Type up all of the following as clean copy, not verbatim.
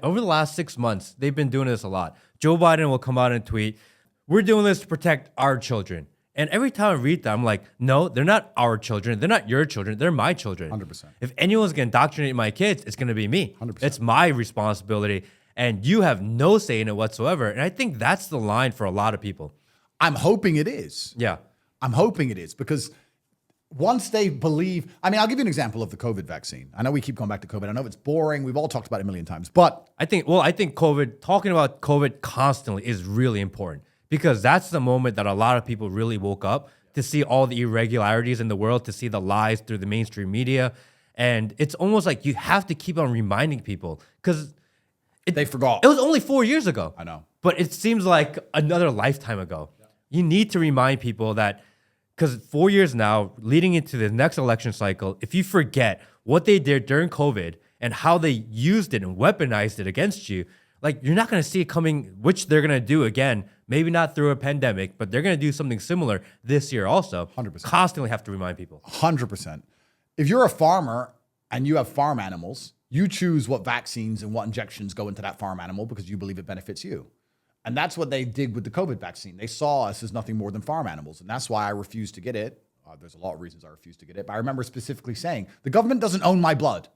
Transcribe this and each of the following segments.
Over the last 6 months, they've been doing this a lot. Joe Biden will come out and tweet, we're doing this to protect our children. And every time I read that, I'm like, no, they're not our children. They're not your children. They're my children. 100%. If anyone's going to indoctrinate my kids, it's going to be me. 100%. It's my responsibility. And you have no say in it whatsoever. And I think that's the line for a lot of people. I'm hoping it is. Yeah. I'm hoping it is because once they believe, I mean, I'll give you an example of the COVID vaccine. I know we keep going back to COVID. I know it's boring. We've all talked about it a million times, but I think talking about COVID constantly is really important because that's the moment that a lot of people really woke up to see all the irregularities in the world, to see the lies through the mainstream media. And it's almost like you have to keep on reminding people because they forgot. It was only 4 years ago. I know. But it seems like another lifetime ago. Yeah. You need to remind people that because 4 years now, leading into the next election cycle, if you forget what they did during COVID and how they used it and weaponized it against you, like you're not going to see it coming, which they're going to do again, maybe not through a pandemic, but they're going to do something similar this year also. 100%. Constantly have to remind people. 100%. If you're a farmer and you have farm animals, you choose what vaccines and what injections go into that farm animal because you believe it benefits you. And that's what they did with the COVID vaccine. They saw us as nothing more than farm animals. And that's why I refused to get it. There's a lot of reasons I refused to get it. But I remember specifically saying, the government doesn't own my blood.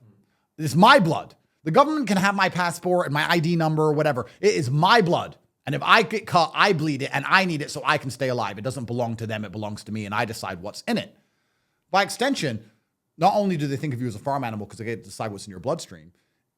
It's my blood. The government can have my passport and my ID number or whatever. It is my blood. And if I get caught, I bleed it and I need it so I can stay alive. It doesn't belong to them. It belongs to me. And I decide what's in it. By extension, not only do they think of you as a farm animal because they get to decide what's in your bloodstream,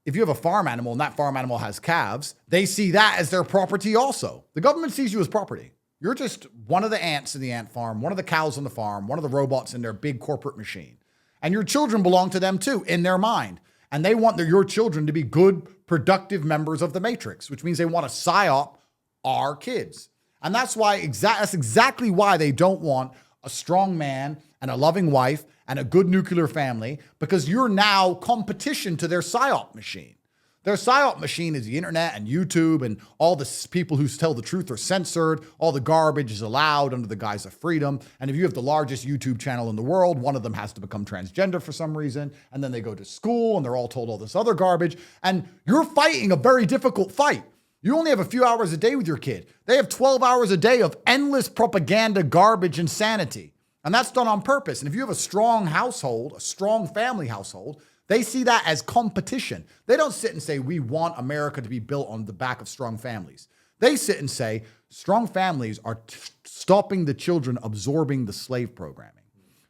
if you have a farm animal and that farm animal has calves, they see that as their property also. The government sees you as property. You're just one of the ants in the ant farm, one of the cows on the farm, one of the robots in their big corporate machine. And your children belong to them too, in their mind. And they want your children to be good, productive members of the matrix, which means they want to psyop our kids. And that's why that's exactly why they don't want a strong man and a loving wife and a good nuclear family, because you're now competition to their psyop machine. Their psyop machine is the internet and YouTube, and all the people who tell the truth are censored. All the garbage is allowed under the guise of freedom. And if you have the largest YouTube channel in the world, one of them has to become transgender for some reason. And then they go to school and they're all told all this other garbage. And you're fighting a very difficult fight. You only have a few hours a day with your kid. They have 12 hours a day of endless propaganda, garbage, insanity. And that's done on purpose. And if you have a strong household, a strong family household, they see that as competition. They don't sit and say, we want America to be built on the back of strong families. They sit and say, strong families are stopping the children absorbing the slave programming.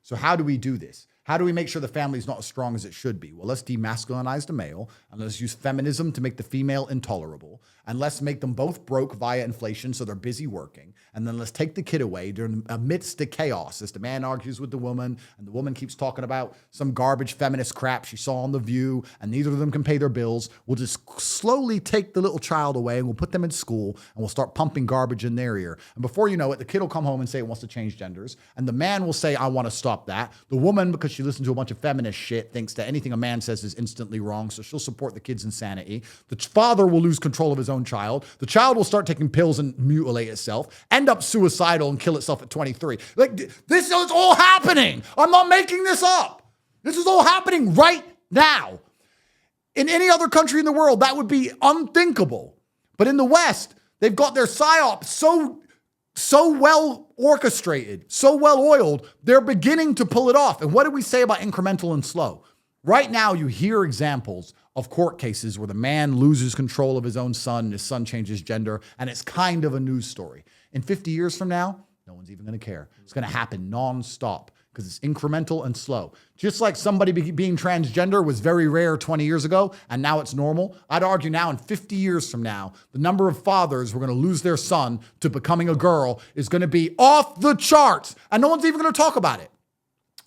So how do we do this? How do we make sure the family is not as strong as it should be? Well, let's demasculinize the male, and let's use feminism to make the female intolerable, and let's make them both broke via inflation so they're busy working, and then let's take the kid away during amidst the chaos as the man argues with the woman, and the woman keeps talking about some garbage feminist crap she saw on The View, and neither of them can pay their bills. We'll just slowly take the little child away, and we'll put them in school, and we'll start pumping garbage in their ear. And before you know it, the kid will come home and say it wants to change genders, and the man will say, I want to stop that. The woman, because she listens to a bunch of feminist shit, thinks that anything a man says is instantly wrong, so she'll support the kid's insanity. The father will lose control of his own child. The child will start taking pills and mutilate itself, end up suicidal and kill itself at 23. Like, this is all happening. I'm not making this up. This is all happening right now. In any other country in the world, that would be unthinkable. But in the West, they've got their psyop so well orchestrated, so well oiled, they're beginning to pull it off. And what do we say about incremental and slow? Right now, you hear examples of court cases where the man loses control of his own son and his son changes gender, and it's kind of a news story. In 50 years from now, no one's even going to care. It's going to happen nonstop because it's incremental and slow. Just like somebody being transgender was very rare 20 years ago, and now it's normal. I'd argue now in 50 years from now, the number of fathers who are going to lose their son to becoming a girl is going to be off the charts, and no one's even going to talk about it.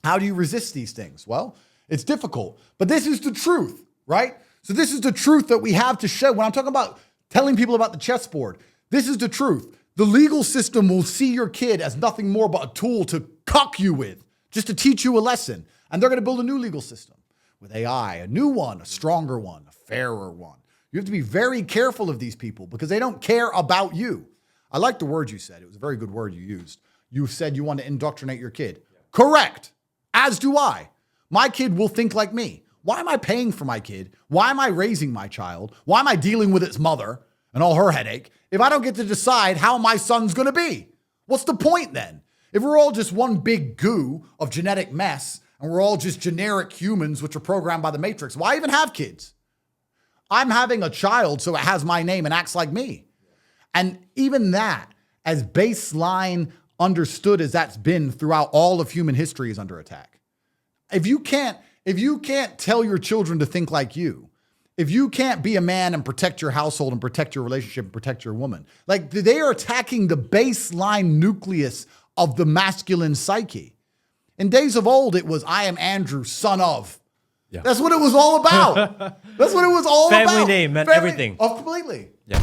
How do you resist these things? Well, it's difficult, but this is the truth, right? So this is the truth that we have to show. When I'm talking about telling people about the chessboard, this is the truth. The legal system will see your kid as nothing more but a tool to cuck you with, just to teach you a lesson. And they're going to build a new legal system with AI, a new one, a stronger one, a fairer one. You have to be very careful of these people because they don't care about you. I like the word you said. It was a very good word you used. You said you want to indoctrinate your kid. Yeah. Correct. As do I. My kid will think like me. Why am I paying for my kid? Why am I raising my child? Why am I dealing with its mother and all her headache if I don't get to decide how my son's going to be? What's the point then? If we're all just one big goo of genetic mess and we're all just generic humans which are programmed by the Matrix, why even have kids? I'm having a child so it has my name and acts like me. And even that, as baseline understood as that's been throughout all of human history, is under attack. If you can't tell your children to think like you, if you can't be a man and protect your household and protect your relationship and protect your woman, like they are attacking the baseline nucleus of the masculine psyche. In days of old, it was, I am Andrew, son of. Yeah. That's what it was all about. That's what it was all about. Family name meant everything. Oh, completely. Yeah.